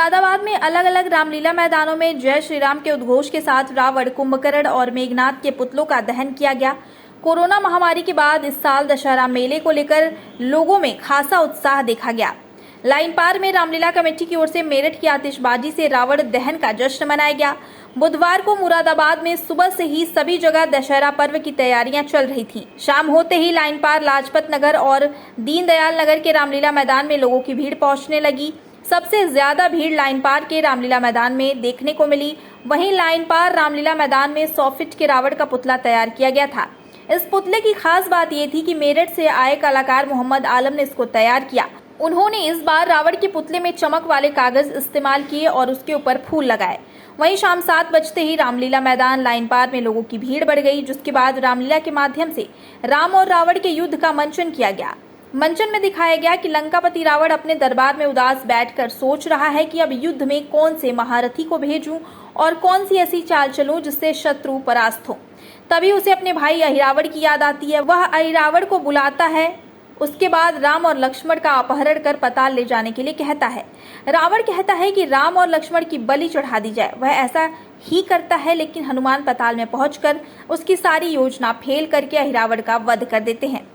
मुरादाबाद में अलग अलग रामलीला मैदानों में जय श्री राम के उद्घोष के साथ रावण, कुंभकर्ण और मेघनाथ के पुतलों का दहन किया गया। कोरोना महामारी के बाद इस साल दशहरा मेले को लेकर लोगों में खासा उत्साह देखा गया। लाइन पार में रामलीला कमेटी की ओर से मेरठ की आतिशबाजी से रावण दहन का जश्न मनाया गया। बुधवार को मुरादाबाद में सुबह से ही सभी जगह दशहरा पर्व की तैयारियां चल रही थी। शाम होते ही लाइन पार लाजपत नगर और दीनदयाल नगर के रामलीला मैदान में लोगों की भीड़ पहुंचने लगी। सबसे ज्यादा भीड़ लाइन पार के रामलीला मैदान में देखने को मिली। वहीं लाइन पार रामलीला मैदान में 100 फीट के रावण का पुतला तैयार किया गया था। इस पुतले की खास बात यह थी कि मेरठ से आए कलाकार मोहम्मद आलम ने इसको तैयार किया। उन्होंने इस बार रावण के पुतले में चमक वाले कागज इस्तेमाल किए और उसके ऊपर फूल लगाए। वहीं शाम 7 बजते ही रामलीला मैदान लाइन पार में लोगों की भीड़ बढ़ गई, जिसके बाद रामलीला के माध्यम से राम और रावण के युद्ध का मंचन किया गया। मंचन में दिखाया गया कि लंकापति रावण अपने दरबार में उदास बैठकर सोच रहा है कि अब युद्ध में कौन से महारथी को भेजूं और कौन सी ऐसी चाल चलूं जिससे शत्रु परास्त हो। तभी उसे अपने भाई अहिरावण की याद आती है। वह अहिरावण को बुलाता है। उसके बाद राम और लक्ष्मण का अपहरण कर पाताल ले जाने के लिए कहता है। रावण कहता है कि राम और लक्ष्मण की बलि चढ़ा दी जाए। वह ऐसा ही करता है, लेकिन हनुमान पाताल में पहुंचकर उसकी सारी योजना फेल करके अहिरावण का वध कर देते हैं।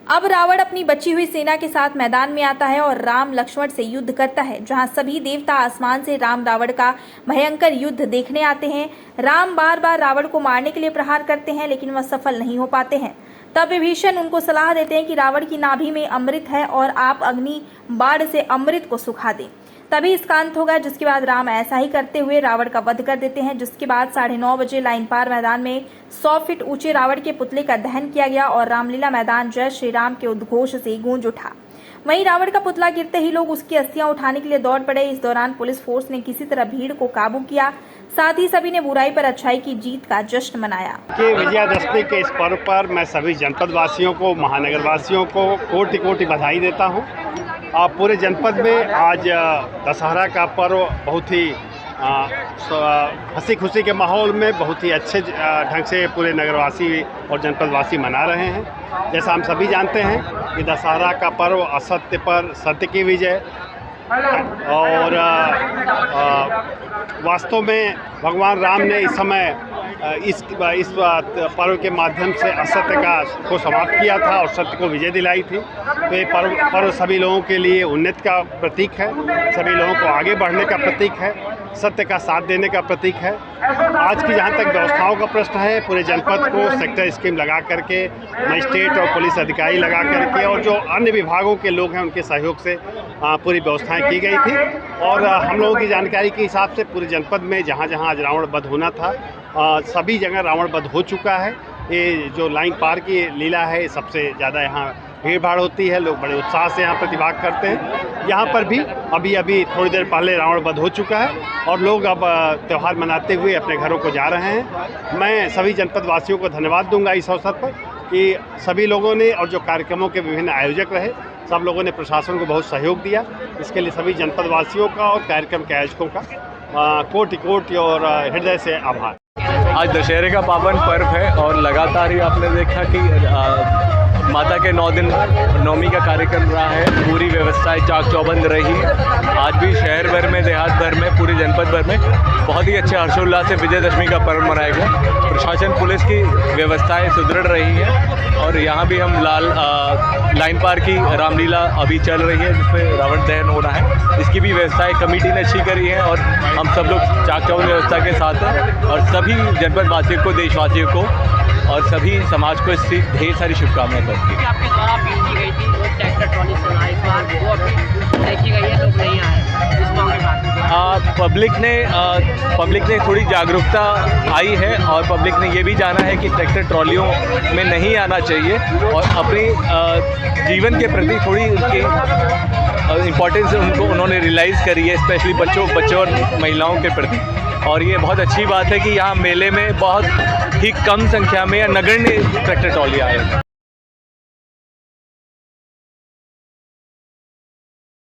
अब रावण अपनी बची हुई सेना के साथ मैदान में आता है और राम लक्ष्मण से युद्ध करता है, जहां सभी देवता आसमान से राम रावण का भयंकर युद्ध देखने आते हैं। राम बार बार रावण को मारने के लिए प्रहार करते हैं, लेकिन वह सफल नहीं हो पाते हैं। तब विभीषण उनको सलाह देते हैं कि रावण की नाभि में अमृत है और आप अग्नि बाण से अमृत को सुखा दें, तभी इसका अंत होगा। जिसके बाद राम ऐसा ही करते हुए रावण का वध कर देते हैं। जिसके बाद 9:30 बजे लाइन पार मैदान में 100 फीट ऊंचे रावण के पुतले का दहन किया गया और रामलीला मैदान जय श्री राम के उद्घोष से गूंज उठा। वहीं रावण का पुतला गिरते ही लोग उसकी अस्थियां उठाने के लिए दौड़ पड़े। इस दौरान पुलिस फोर्स ने किसी तरह भीड़ को काबू किया। साथ ही सभी ने बुराई पर अच्छाई की जीत का जश्न मनाया। विजयादशमी के इस पर्व पर मैं सभी जनपद वासियों को, महानगर वासियों को कोटि कोटि बधाई देता हूँ। पूरे जनपद में आज दशहरा का पर्व बहुत ही हंसी खुशी के माहौल में बहुत ही अच्छे ढंग से पूरे नगरवासी और जनपदवासी मना रहे हैं। जैसा हम सभी जानते हैं कि दशहरा का पर्व असत्य पर सत्य की विजय और वास्तव में भगवान राम ने इस समय इस पर्व के माध्यम से असत्य को समाप्त किया था और सत्य को विजय दिलाई थी। तो ये पर्व सभी लोगों के लिए उन्नति का प्रतीक है, सभी लोगों को आगे बढ़ने का प्रतीक है, सत्य का साथ देने का प्रतीक है। आज की जहाँ तक व्यवस्थाओं का प्रश्न है, पूरे जनपद को सेक्टर स्कीम लगा करके, मजिस्ट्रेट और पुलिस अधिकारी लगा करके और जो अन्य विभागों के लोग हैं उनके सहयोग से पूरी व्यवस्थाएं की गई थी। और हम लोगों की जानकारी के हिसाब से पूरे जनपद में जहाँ जहाँ आज रावण वध होना था सभी जगह रावण वध हो चुका है। ये जो लाइन पार की लीला है, सबसे ज़्यादा यहाँ भीड़ भाड़ होती है, लोग बड़े उत्साह से यहाँ प्रतिभाग करते हैं। यहाँ पर भी अभी थोड़ी देर पहले रावण वध हो चुका है और लोग अब त्यौहार मनाते हुए अपने घरों को जा रहे हैं। मैं सभी जनपद वासियों को धन्यवाद दूंगा इस अवसर पर कि सभी लोगों ने और जो कार्यक्रमों के विभिन्न आयोजक रहे, सब लोगों ने प्रशासन को बहुत सहयोग दिया। इसके लिए सभी जनपद वासियों का और कार्यक्रम के आयोजकों का कोटि कोटि और हृदय से आभार। आज दशहरे का पावन पर्व है और लगातार ही आपने देखा कि माता के 9 दिन नवमी का कार्यक्रम रहा है। पूरी व्यवस्थाएं चाक चौबंद रही। आज भी शहर भर में, देहात भर में, पूरे जनपद भर में बहुत ही अच्छे हर्षोल्लास से विजयदशमी का पर्व मनाया गया। प्रशासन, पुलिस की व्यवस्थाएं सुदृढ़ रही हैं और यहाँ भी हम लाइन पार की रामलीला अभी चल रही है, जिसमें रावण दहन होना है। इसकी भी व्यवस्थाएं कमेटी ने अच्छी करी है और हम सब लोग चाक चौबंद व्यवस्था के साथ हैं और सभी जनपद वासियों को, देशवासियों को और सभी समाज को इससे ढेर सारी शुभकामनाएं करती हैं। आपके द्वारा अपील की गई थी वो ट्रैक्टर ट्रॉली चलना, इस बार वो अपील देखी गई है, लोग नहीं आए इस मामले में। पब्लिक ने थोड़ी जागरूकता आई है और पब्लिक ने ये भी जाना है कि ट्रैक्टर ट्रॉलियों में नहीं आना चाहिए और अपने जीवन के प्रति थोड़ी उनकी इम्पोर्टेंस उन्होंने रियलाइज़ करी है, स्पेशली बच्चों और महिलाओं के प्रति। और ये बहुत अच्छी बात है कि यहाँ मेले में बहुत ही कम संख्या में या नगण्य ट्रैक्टर ट्रॉली आए।